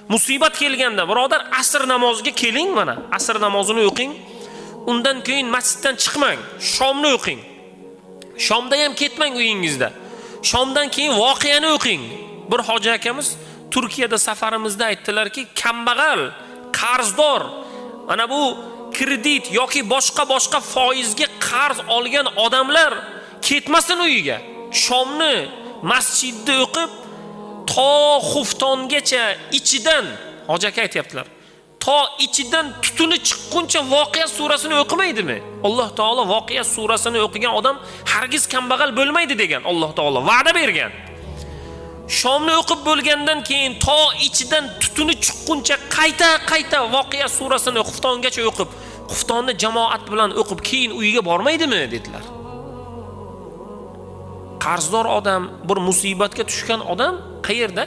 Musibat kelganda, birodar, asr namoziga keling mana. Asr namozini o'qing. Undan keyin masjiddan chiqmang, shomni o'qing. Shomda ham ketmang uyingizda. Shomdan keyin voqeani o'qing. Bir hoji akamiz Turkiyada safarimizda aytdilarki, kambag'al, qarzdor, mana bu kredit yoki boshqa foizga qarz olgan odamlar ketmasin uyiga. Shomni masjidda o'qib, to xuftongacha ichidan, hoji aka aytibdilar, to ichidan tutuni chiqquncha Voqea surasini o'qimaydimi? Alloh taolo Voqea surasini o'qigan odam hargiz kambag'al bo'lmaydi degan Alloh taolo va'da bergan. Shomni o'qib bo'lgandan keyin to ichidan tutuni chiqquncha qayta Voqea surasini xuftongacha o'qib, xuftonni jamoat bilan o'qib keyin uyiga bormaydimi dedilar. Qarzdor odam, bir musibatga tushgan odam qayerda?